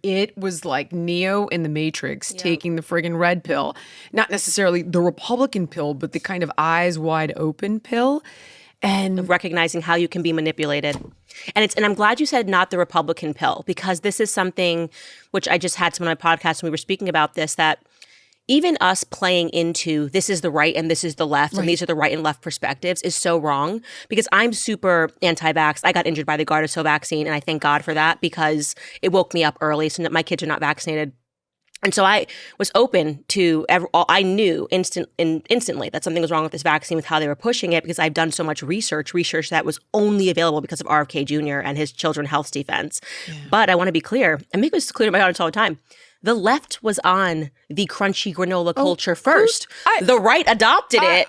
It was like Neo in the Matrix taking the friggin' red pill. Not necessarily the Republican pill, but the kind of eyes wide open pill. And of recognizing how you can be manipulated. And I'm glad you said not the Republican pill, because this is something which I just had some on my podcast when we were speaking about this, that even us playing into this is the right and this is the left and these are the right and left perspectives is so wrong, because I'm super anti-vax. I got injured by the Gardasil vaccine, and I thank God for that, because it woke me up early so that my kids are not vaccinated. And so I was open to, I knew instantly that something was wrong with this vaccine, with how they were pushing it, because I've done so much research that was only available because of RFK Jr. and his Children's Health Defense. Yeah. But I want to be clear, and make this clear to my audience all the time, the left was on the crunchy granola culture first. The right adopted it.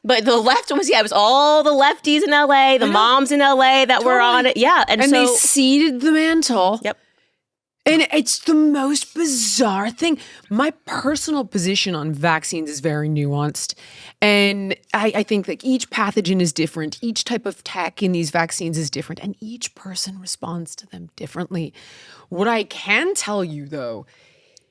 But the left was, it was all the lefties in LA, the moms in LA that were on it. Yeah. And so, they ceded the mantle. Yep. And it's the most bizarre thing. My personal position on vaccines is very nuanced. And I think that each pathogen is different. Each type of tech in these vaccines is different. And each person responds to them differently. What I can tell you, though,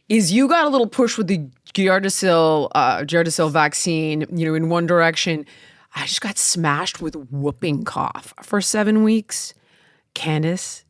is you got a little push with the Gardasil vaccine, in one direction. I just got smashed with whooping cough for 7 weeks. Candace,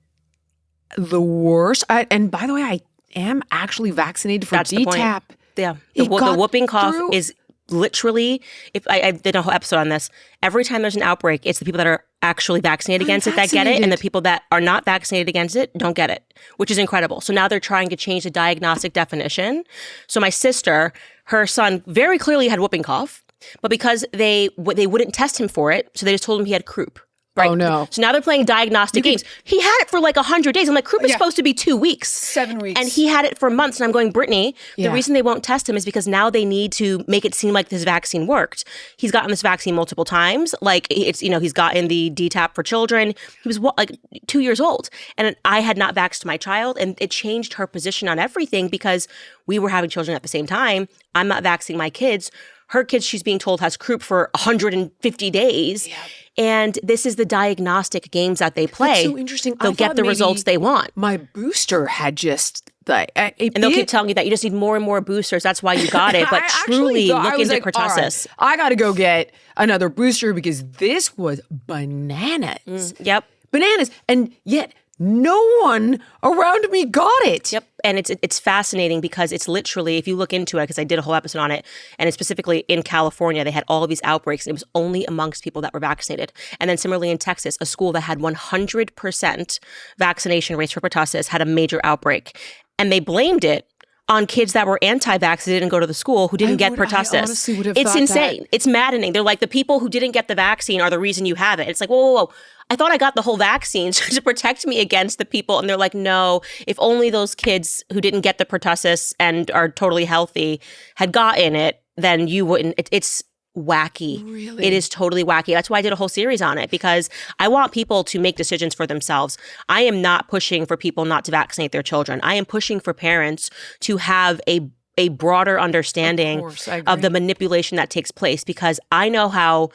the worst. And by the way, I am actually vaccinated for DTaP. Yeah. The whooping cough is literally, if I did a whole episode on this, every time there's an outbreak, it's the people that are actually vaccinated against it that get it, and the people that are not vaccinated against it don't get it, which is incredible. So now they're trying to change the diagnostic definition. So my sister, her son very clearly had whooping cough, but because they wouldn't test him for it, so they just told him he had croup. Right? Oh, no. So now they're playing diagnostic games. He had it for like 100 days. I'm like, croup is supposed to be 2 weeks. 7 weeks. And he had it for months. And I'm going, Brittany, the reason they won't test him is because now they need to make it seem like this vaccine worked. He's gotten this vaccine multiple times. Like, it's, he's gotten the DTaP for children. He was like 2 years old. And I had not vaxxed my child. And it changed her position on everything, because we were having children at the same time. I'm not vaccinating my kids. Her kids, she's being told, has croup for 150 days. Yeah. And this is the diagnostic games that they play. That's so interesting. They'll get the results they want. My booster had just and they'll keep telling you that you just need more and more boosters. That's why you got it. But truly look into pertussis. Right, I got to go get another booster, because this was bananas. Yep. Bananas. And yet no one around me got it. Yep. And it's fascinating, because it's literally, if you look into it, because I did a whole episode on it, and it's specifically in California, they had all of these outbreaks, and it was only amongst people that were vaccinated. And then similarly in Texas, a school that had 100% vaccination rates for pertussis had a major outbreak. And they blamed it on kids that were anti-vax that didn't go to the school, who didn't get pertussis. I honestly would have It's thought insane. It's maddening. They're like, the people who didn't get the vaccine are the reason you have it. It's like, whoa. I thought I got the whole vaccine to protect me against the people. And they're like, no, if only those kids who didn't get the pertussis and are totally healthy had gotten it, then you wouldn't. It's wacky. Really? It is totally wacky. That's why I did a whole series on it, because I want people to make decisions for themselves. I am not pushing for people not to vaccinate their children. I am pushing for parents to have a broader understanding of the manipulation that takes place, because I know how,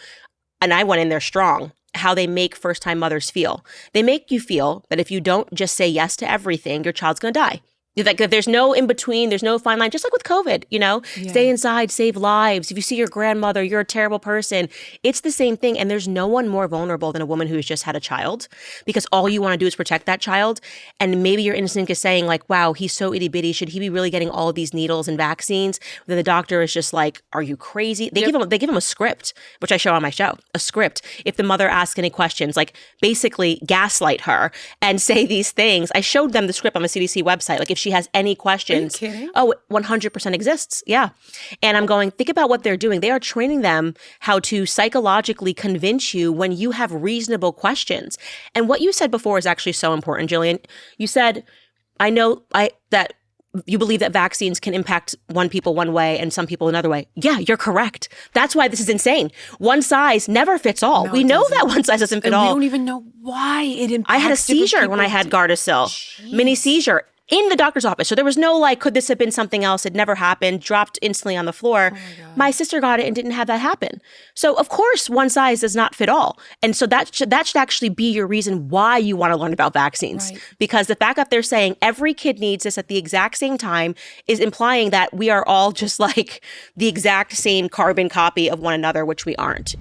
and I went in there strong, how they make first-time mothers feel. They make you feel that if you don't just say yes to everything, your child's going to die. Like, there's no in between, there's no fine line, just like with COVID, stay inside, save lives. If you see your grandmother, you're a terrible person. It's the same thing. And there's no one more vulnerable than a woman who's just had a child, because all you want to do is protect that child. And maybe your instinct is saying like, wow, he's so itty bitty. Should he be really getting all of these needles and vaccines? Then the doctor is just like, are you crazy? They give him a script, which I show on my show, a script. If the mother asks any questions, like basically gaslight her and say these things. I showed them the script on the CDC website. Like, if she has any questions. Are you kidding? Oh, 100% exists. Yeah. And I'm going, think about what they're doing. They are training them how to psychologically convince you when you have reasonable questions. And what you said before is actually so important, Jillian. You said, I know that you believe that vaccines can impact one people one way and some people another way. Yeah, you're correct. That's why this is insane. One size never fits all. No, we know that one size doesn't fit and all. we don't even know why it impacts. I had a seizure when I had Gardasil. Mini seizure. in the doctor's office. So there was no like, could this have been something else? It never happened, dropped instantly on the floor. My sister got it and didn't have that happen. So of course, one size does not fit all. And so that should actually be your reason why you want to learn about vaccines. Right. Because the fact that they're saying every kid needs this at the exact same time is implying that we are all just like the exact same carbon copy of one another, which we aren't.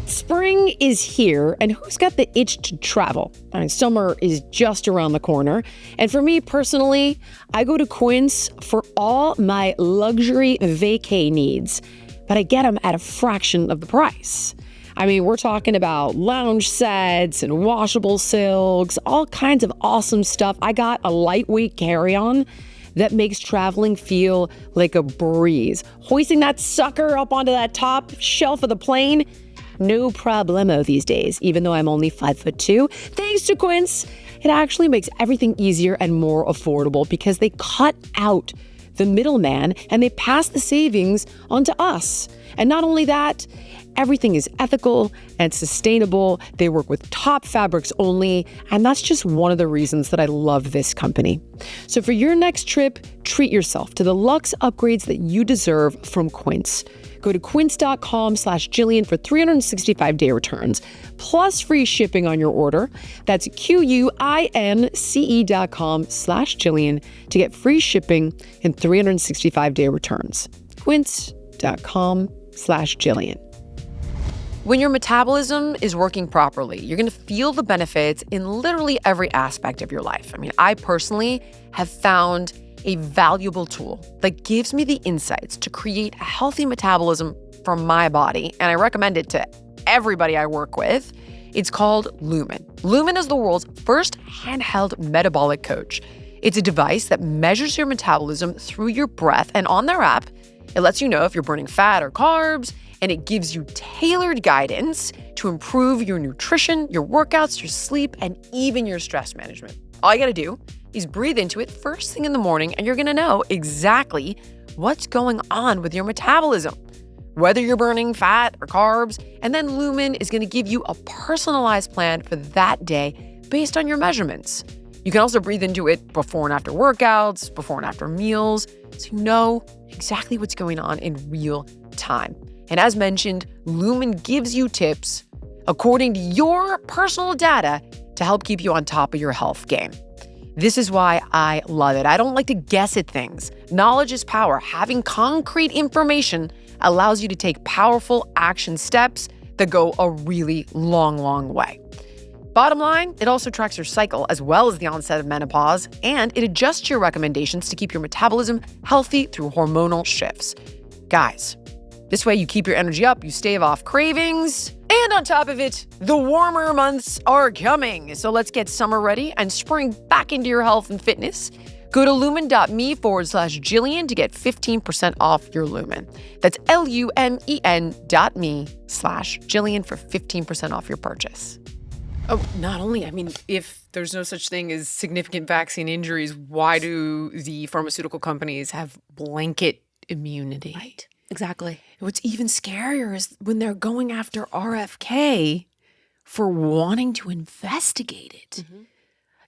Spring is here, and who's got the itch to travel? I mean, summer is just around the corner. And for me personally, I go to Quince for all my luxury vacay needs, but I get them at a fraction of the price. I mean, we're talking about lounge sets and washable silks, all kinds of awesome stuff. I got a lightweight carry-on that makes traveling feel like a breeze. Hoisting that sucker up onto that top shelf of the plane, no problemo these days, even though I'm only 5'2". Thanks to Quince, it actually makes everything easier and more affordable because they cut out the middleman and they pass the savings on to us. And not only that, everything is ethical and sustainable. They work with top fabrics only, and that's just one of the reasons that I love this company. So for your next trip, treat yourself to the luxe upgrades that you deserve from Quince. Go to quince.com/Jillian for 365-day returns, plus free shipping on your order. That's QUINCE.com/Jillian to get free shipping and 365-day returns. Quince.com/Jillian. When your metabolism is working properly, you're going to feel the benefits in literally every aspect of your life. I mean, I personally have found a valuable tool that gives me the insights to create a healthy metabolism for my body, and I recommend it to everybody I work with. It's called Lumen. Lumen is the world's first handheld metabolic coach. It's a device that measures your metabolism through your breath, and on their app, it lets you know if you're burning fat or carbs, and it gives you tailored guidance to improve your nutrition, your workouts, your sleep, and even your stress management. All you gotta do is breathe into it first thing in the morning, and you're gonna know exactly what's going on with your metabolism, whether you're burning fat or carbs, and then Lumen is gonna give you a personalized plan for that day based on your measurements. You can also breathe into it before and after workouts, before and after meals, so you know exactly what's going on in real time. And as mentioned, Lumen gives you tips according to your personal data to help keep you on top of your health game. This is why I love it. I don't like to guess at things. Knowledge is power. Having concrete information allows you to take powerful action steps that go a really long way. Bottom line, it also tracks your cycle as well as the onset of menopause, and it adjusts your recommendations to keep your metabolism healthy through hormonal shifts. Guys, this way you keep your energy up, you stave off cravings, and on top of it, the warmer months are coming. So let's get summer ready and spring back into your health and fitness. Go to lumen.me/Jillian to get 15% off your Lumen. That's LUMEN.me/Jillian for 15% off your purchase. Oh, not only, I mean, if there's no such thing as significant vaccine injuries, why do the pharmaceutical companies have blanket immunity? Right. Exactly. What's even scarier is when they're going after RFK for wanting to investigate it. Mm-hmm.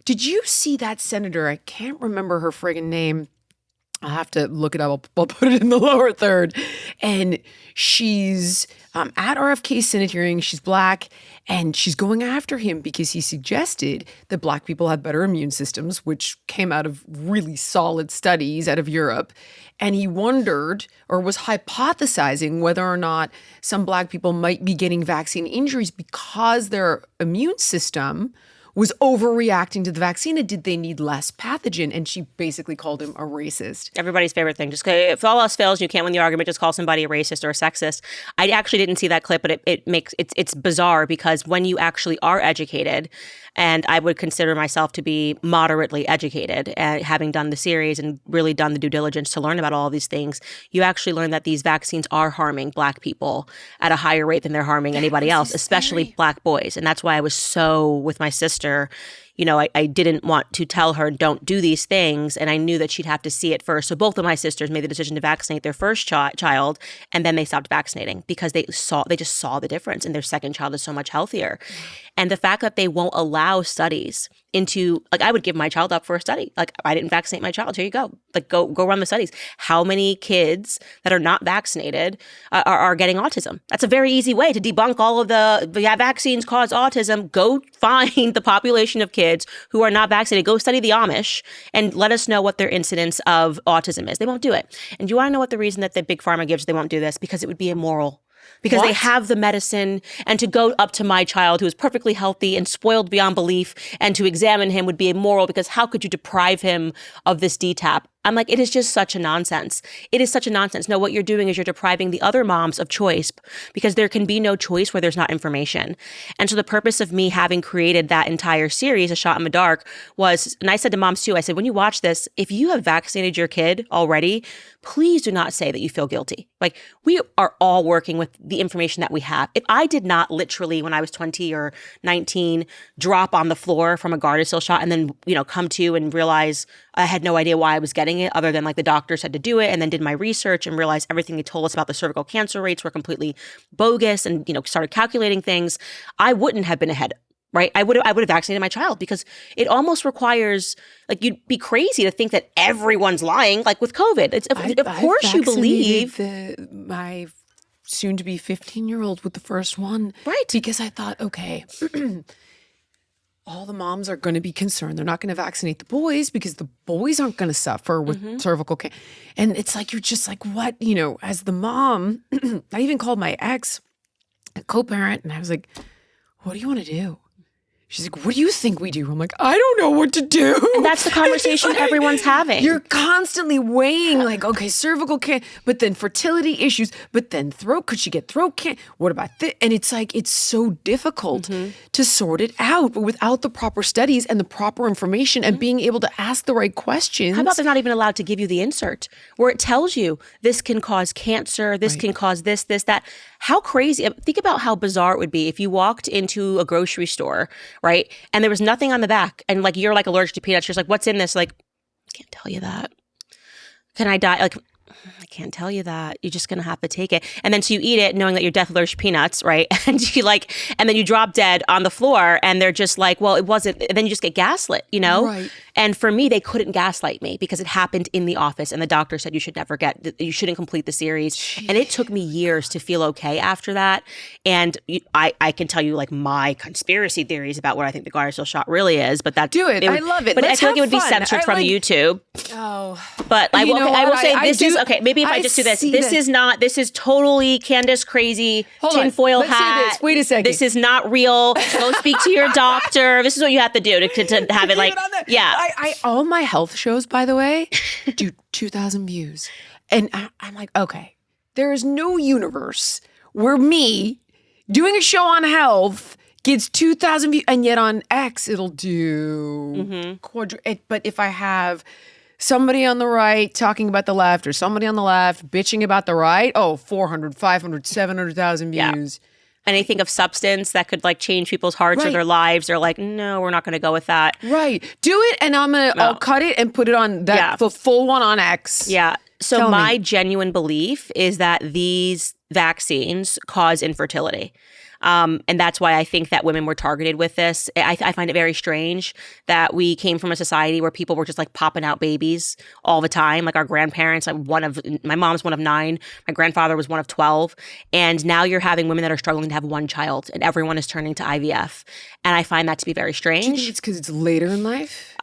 Did you see that senator? I can't remember her friggin' name. I'll have to look it up. I'll put it in the lower third. And she's at RFK's Senate hearing. She's Black, and she's going after him because he suggested that Black people have better immune systems, which came out of really solid studies out of Europe. And he wondered, or was hypothesizing, whether or not some Black people might be getting vaccine injuries because their immune system was overreacting to the vaccine, and did they need less pathogen? And she basically called him a racist. Everybody's favorite thing. Just if all else fails, you can't win the argument, just call somebody a racist or a sexist. I actually didn't see that clip, but it's bizarre because when you actually are educated, and I would consider myself to be moderately educated, having done the series and really done the due diligence to learn about all of these things, you actually learn that these vaccines are harming Black people at a higher rate than they're harming anybody else, especially Black boys. And that's why I was so with my sister, I didn't want to tell her, don't do these things. And I knew that she'd have to see it first. So both of my sisters made the decision to vaccinate their first child, and then they stopped vaccinating because they just saw the difference, and their second child is so much healthier. And the fact that they won't allow studies into, like, I would give my child up for a study. Like, I didn't vaccinate my child. Here you go. Like, go run the studies. How many kids that are not vaccinated are getting autism? That's a very easy way to debunk all of the vaccines cause autism. Go find the population of kids who are not vaccinated. Go study the Amish and let us know what their incidence of autism is. They won't do it. And do you want to know what the reason that the big pharma gives they won't do this? Because it would be immoral. Because they have the medicine, and to go up to my child who is perfectly healthy and spoiled beyond belief and to examine him would be immoral, because how could you deprive him of this DTaP? I'm like, it is just such a nonsense. It is such a nonsense. No, what you're doing is you're depriving the other moms of choice, because there can be no choice where there's not information. And so the purpose of me having created that entire series, A Shot in the Dark, was, and I said to moms too, I said, when you watch this, if you have vaccinated your kid already, please do not say that you feel guilty. Like, we are all working with the information that we have. If I did not literally, when I was 20 or 19, drop on the floor from a Gardasil shot and then, come to and realize I had no idea why I was getting it, other than like the doctor said to do it, and then did my research and realized everything they told us about the cervical cancer rates were completely bogus, and, started calculating things, I wouldn't have been ahead. Right? I would have vaccinated my child, because it almost requires, like, you'd be crazy to think that everyone's lying, like with COVID. Of course you believe. My soon-to-be 15-year-old with the first one. Right. Because I thought, okay, all the moms are going to be concerned. They're not going to vaccinate the boys because the boys aren't going to suffer with cervical cancer. And it's like, you're just like, what? As the mom, I even called my ex, a co-parent, and I was like, what do you want to do? She's like, what do you think we do? I'm like, I don't know what to do. And that's the conversation everyone's having. You're constantly weighing, like, okay, cervical cancer, but then fertility issues, but then throat, could she get throat cancer? What about this? And it's like, it's so difficult to sort it out, but without the proper studies and the proper information and being able to ask the right questions. How about they're not even allowed to give you the insert where it tells you this can cause cancer, this can cause this, that. How crazy. Think about how bizarre it would be if you walked into a grocery store, right? And there was nothing on the back, and like, you're like allergic to peanuts. You're like, what's in this? Like, I can't tell you that. Can I die? Like, I can't tell you that. You're just going to have to take it. And then so you eat it knowing that you're death allergic to peanuts, right? And then you drop dead on the floor, and they're just like, well, it wasn't. And then you just get gaslit, Right. And for me, they couldn't gaslight me because it happened in the office, and the doctor said you shouldn't complete the series. Jeez. And it took me years to feel okay after that. And I can tell you, like, my conspiracy theories about what I think the Gardasil shot really is, but do it. I love it. But I feel like it would be censored from YouTube. Oh, but I will say this is okay. Maybe if I just do this, this is totally Candace crazy tinfoil hat. Let's say this. Wait a second. This is not real. Go speak to your doctor. This is what you have to do to have it, like, yeah. All my health shows, by the way, do 2,000 views. And I'm like, okay, there is no universe where me doing a show on health gets 2,000 views, and yet on X it'll do But if I have somebody on the right talking about the left, or somebody on the left bitching about the right, 400, 500, 700,000 views. Yeah. Anything of substance that could, like, change people's hearts or their lives, they're like, no, we're not going to go with that. Right. Do it, and I'll cut it and put it on the full one on X. Yeah. So my genuine belief is that these vaccines cause infertility. And that's why I think that women were targeted with this. I find it very strange that we came from a society where people were just, like, popping out babies all the time. Like, our grandparents, my mom's one of 9, my grandfather was one of 12. And now you're having women that are struggling to have one child, and everyone is turning to IVF. And I find that to be very strange. Do you think it's because it's later in life?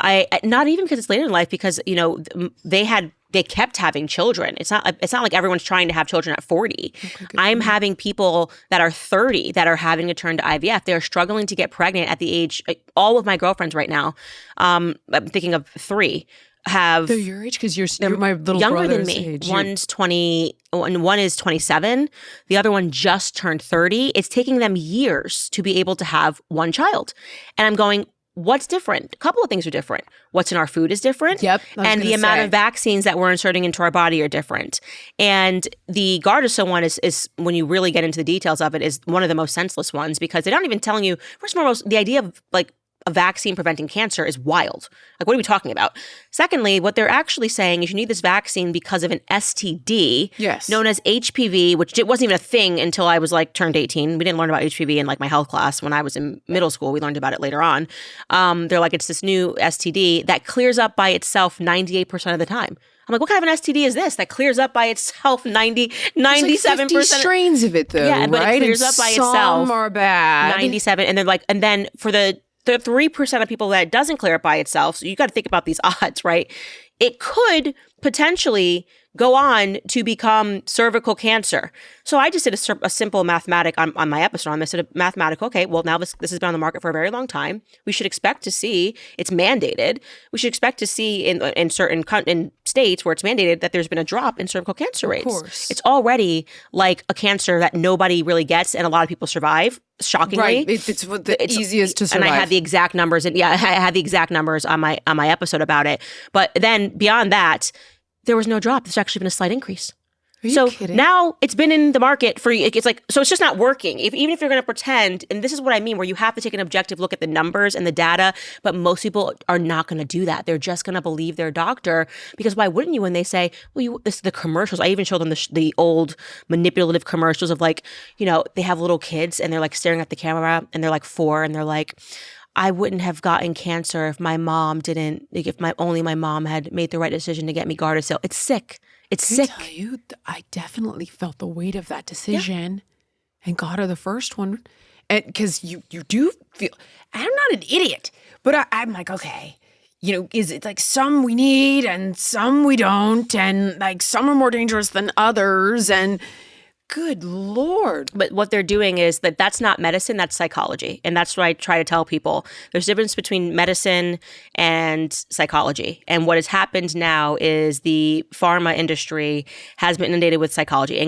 Not even because it's later in life, because, they kept having children. It's not like everyone's trying to have children at 40. Okay, I'm having people that are 30 that are having to turn to IVF. They're struggling to get pregnant at the age, all of my girlfriends right now, I'm thinking of 3, have... They're your age? Because you're my little younger brother's than me. age. One's 20, and one is 27. The other one just turned 30. It's taking them years to be able to have one child. And I'm going, what's different? A couple of things are different. What's in our food is different. Yep. And the amount of vaccines that we're inserting into our body are different. And the Gardasil one is, when you really get into the details of it, is one of the most senseless ones, because they're not even telling you, first and foremost, the idea of, like, a vaccine preventing cancer is wild. Like, what are we talking about? Secondly, what they're actually saying is you need this vaccine because of an STD known as HPV, which wasn't even a thing until I was like turned 18. We didn't learn about HPV in like my health class when I was in middle school. We learned about it later on. They're like, it's this new STD that clears up by itself 98% of the time. I'm like, what kind of an STD is this that clears up by itself 97%? There's like 50 strains of it though, yeah, but right? it clears up by itself. Some are bad. 97, and then for the 3% of people that it doesn't clear up by itself, so you got to think about these odds, right? It could potentially go on to become cervical cancer. So I just did a simple mathematic on my episode. I said a mathematic, okay, well, now this has been on the market for a very long time. We should expect to see, it's mandated, we should expect to see in certain in states where it's mandated that there's been a drop in cervical cancer rates. Of course. It's already like a cancer that nobody really gets and a lot of people survive, shockingly. Right, it's the easiest to survive. And I had the exact numbers, I had the exact numbers on my episode about it. But then beyond that, there was no drop. There's actually been a slight increase. Are you kidding? Now it's been in the market for, it's like, so it's just not working. Even if you're going to pretend, and this is what I mean, where you have to take an objective look at the numbers and the data, but most people are not going to do that. They're just going to believe their doctor, because why wouldn't you when they say, well, this is the commercials. I even showed them the old manipulative commercials of like, they have little kids and they're like staring at the camera and they're like 4 and they're like, I wouldn't have gotten cancer if my mom didn't, if my mom had made the right decision to get me Gardasil. It's sick. It's sick. I tell you, I definitely felt the weight of that decision and got her the first one. And because you do feel, I'm not an idiot, but I'm like, okay, is it like some we need and some we don't, and like some are more dangerous than others, and good Lord. But what they're doing is that's not medicine, that's psychology. And that's what I try to tell people. There's a difference between medicine and psychology. And what has happened now is the pharma industry has been inundated with psychology.